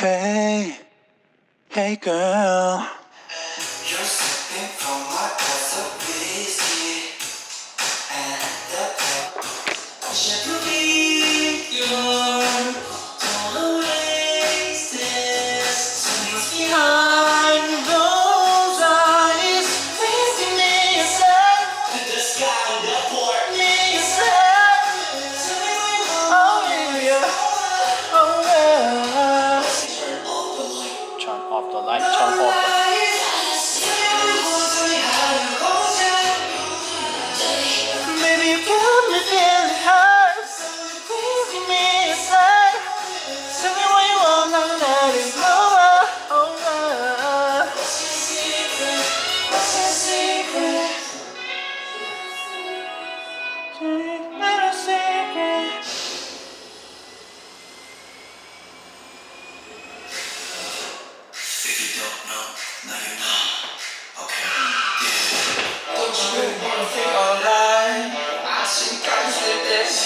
Hey, hey girl. You're sipping from my glass of whiskey, and the should be your don't waste this. What's behind those eyes? Please give me a sign. The sky, the port, me a sign. Oh yeah, oh yeah. Turn off the light, turn off the light. Maybe you got me feeling hurt. Please give me a sign. Tell me what you want, I'll let it go. What's your secret? What's your secret? Little secret. If you don't know, now you know. Okay. Don't you really wanna feel alright? I think I did this.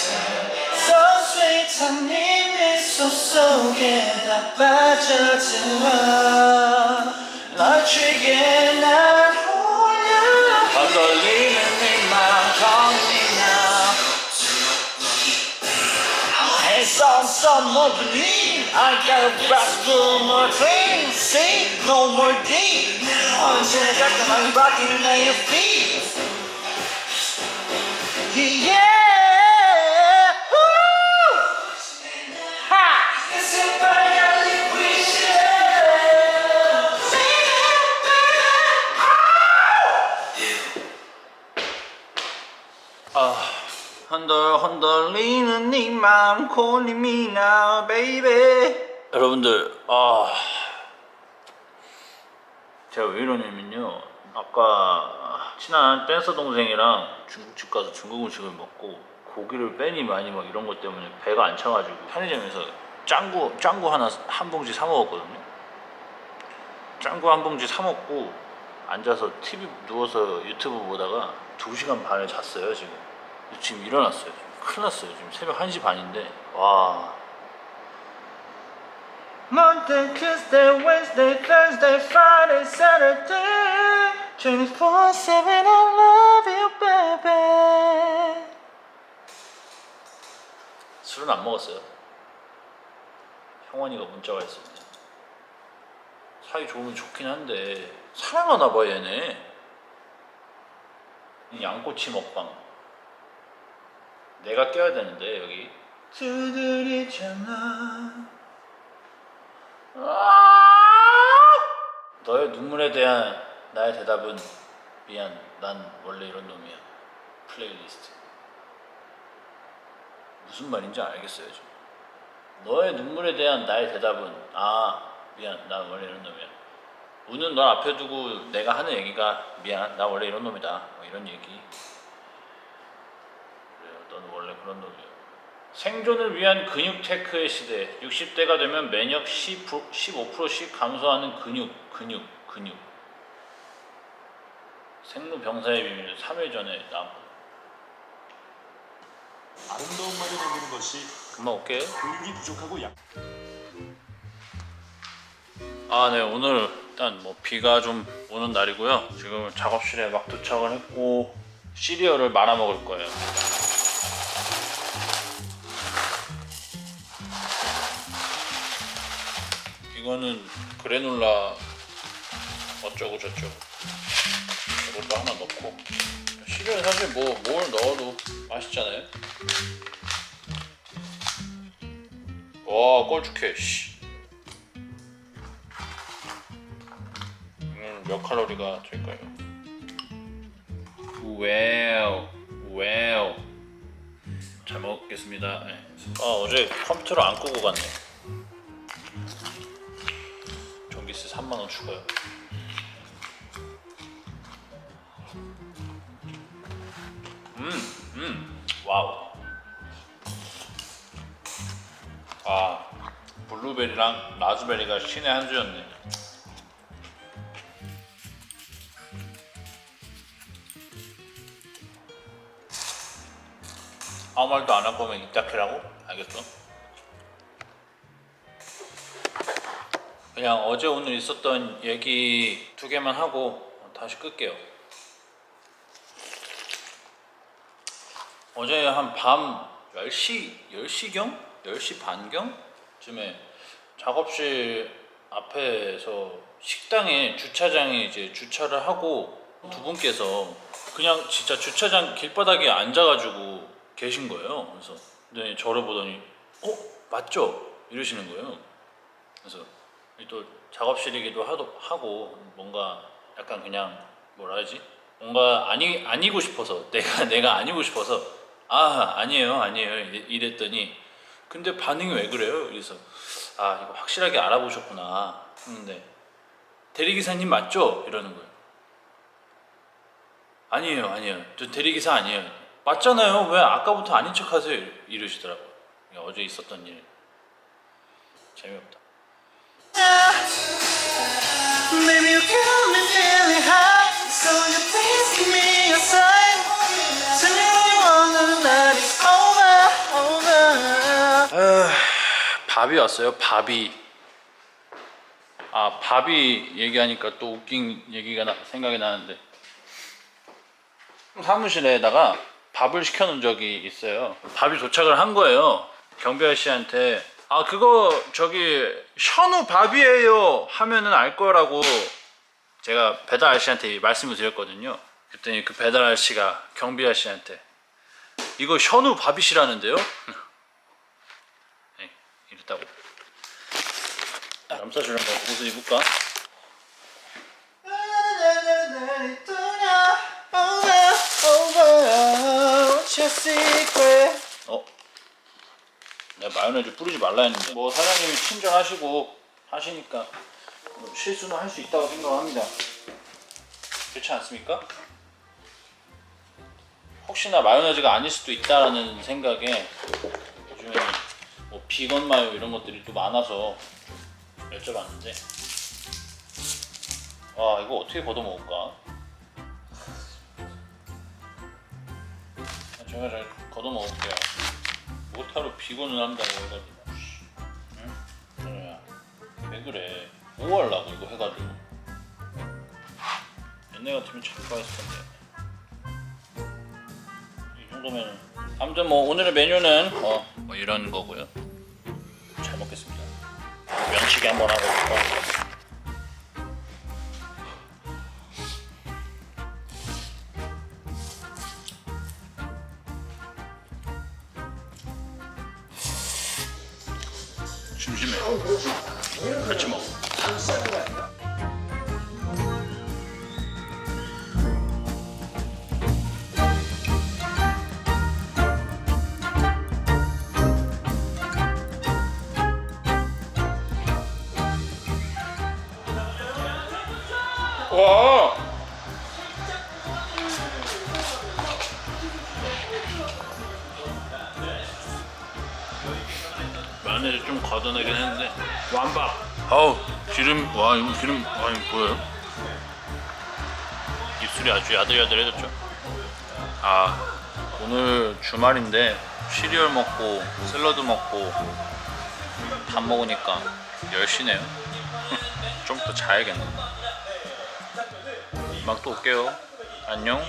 So sweet, honey, so 속에다 빠져들어. 널 취해 날 홀려. 흔들리는 네 맘, calling me now. Hey, some more believe. I gotta grasp one more thing. See, no more deep. 언제나 가끔은 rocking at your feet. Yeah. Woo! Ha! It's a fire liquid. 흔들리는 네 맘, calling me now, baby. 여러분들, 제가 왜 이러냐면요, 아까 친한 댄서 동생이랑 중국집 가서 중국 음식을 먹고 고기를 빼니 마니 막 이런 것 때문에 배가 안 차가지고 편의점에서 짱구 하나 한 봉지 사 먹었거든요. 짱구 한 봉지 사 먹고 앉아서 TV 누워서 유튜브 보다가 2시간 반을 잤어요. 지금 일어났어요. 큰일 났어요. 지금 새벽 1시 반인데 와. Monday, Tuesday, Wednesday, Thursday, Friday, Saturday 24/7 I love you baby. 술은 안 먹었어요. 형원이가 문자가 있을 때 사이 좋으면 좋긴 한데 사랑하나 봐 얘네. 이 양꼬치 먹방 내가 껴야 되는데 여기 두드리잖아. 너의 눈물에 대한 나의 대답은 미안 난 원래 이런 놈이야. 플레이리스트 무슨 말인지 알겠어요 지금. 너의 눈물에 대한 나의 대답은 미안 난 원래 이런 놈이야. 우는 널 앞에 두고 내가 하는 얘기가 미안 나 원래 이런 놈이다 뭐 이런 얘기. 그래요 넌 원래 그런 놈이야. 생존을 위한 근육 테크의 시대. 60대가 되면 면역 15%씩 감소하는 근육. 생로병사의 비밀 3일 전에 나온 거. 아름다운 말을 만드는 것이 금방 올게. 근육이 부족하고 네 오늘 일단 뭐 비가 좀 오는 날이고요. 지금 작업실에 막 도착을 했고 시리얼을 말아 먹을 거예요. 이거는 그래놀라 어쩌고 저쩌고 이것도 하나 넣고. 시리얼 사실 뭘 넣어도 맛있잖아요. 와 꼴쭉해 씨. 몇 칼로리가 될까요? 와우 잘 먹겠습니다. 네. 어제 컴퓨터를 안 끄고 갔네. 전기세 3만원 추가요. 와우. 블루베리랑 라즈베리가 신의 한 수였네. 아무 말도 안 할 거면 입 닫히라고? 알겠어? 그냥 어제 오늘 있었던 얘기 2개만 하고 다시 끌게요. 어제 한 밤 10시경? 10시 반경쯤에 작업실 앞에서 식당에 주차장에 이제 주차를 하고 두 분께서 그냥 진짜 주차장 길바닥에 앉아가지고 계신 거예요. 그래서 네, 저를 보더니 맞죠? 이러시는 거예요. 그래서 또 작업실이기도 하고 뭔가 약간 그냥 뭐라 하지? 뭔가 아니고 싶어서 내가 아니고 싶어서 아니에요 이랬더니 근데 반응이 왜 그래요? 그래서 이거 확실하게 알아보셨구나 했는데 대리기사님 맞죠? 이러는 거예요. 아니에요 저 대리기사 아니에요. 맞잖아요 왜 아까부터 아닌 척 하세요? 이러시더라고요. 어제 있었던 일 재미없다. Baby, you got me feeling high, so you please give me a sign. Tell me what you want, that it's over. 밥이 왔어요. 밥이. 밥이 얘기하니까 또 웃긴 얘기가 생각이 나는데 사무실에다가 밥을 시켜놓은 적이 있어요. 밥이 도착을 한 거예요. 경비 아저씨한테 그거 저기 현우 밥이에요 하면은 알 거라고 제가 배달 아저씨한테 말씀을 드렸거든요. 그랬더니 그 배달 아저씨가 경비 아저씨한테 이거 현우 밥이시라는데요? 네, 이랬다고. 감싸주는 거 옷을 입을까? What's your secret? 내가 마요네즈 뿌리지 말라 했는데 뭐 사장님이 친절하시고 하시니까 뭐 실수는 할 수 있다고 생각합니다. 그렇지 않습니까? 혹시나 마요네즈가 아닐 수도 있다라는 생각에 요즘에 뭐 비건 마요 이런 것들이 또 많아서 좀 여쭤봤는데 이거 어떻게 걷어 먹을까? 제가 잘 걷어 먹을게요. 못하러 비건을 한다고 해가지고 응? 야, 왜 그래? 뭐 하려고 이거 해가지고 옛날 같으면 자꾸 했을 텐데 이 정도면 아무튼 뭐 오늘의 메뉴는 뭐 이런 거고요. 잘 먹겠습니다. 면치기 한번 하고 싶어. 심심해. 같이 먹어. 와. 마요네즈 좀 걷어내긴 했는데 완밥. 기름. 이거 기름. 이거 뭐예요? 입술이 아주 야들야들해졌죠. 오늘 주말인데 시리얼 먹고 샐러드 먹고 밥 먹으니까 10시네요. 좀 더 자야겠네. 막 또 올게요. 안녕.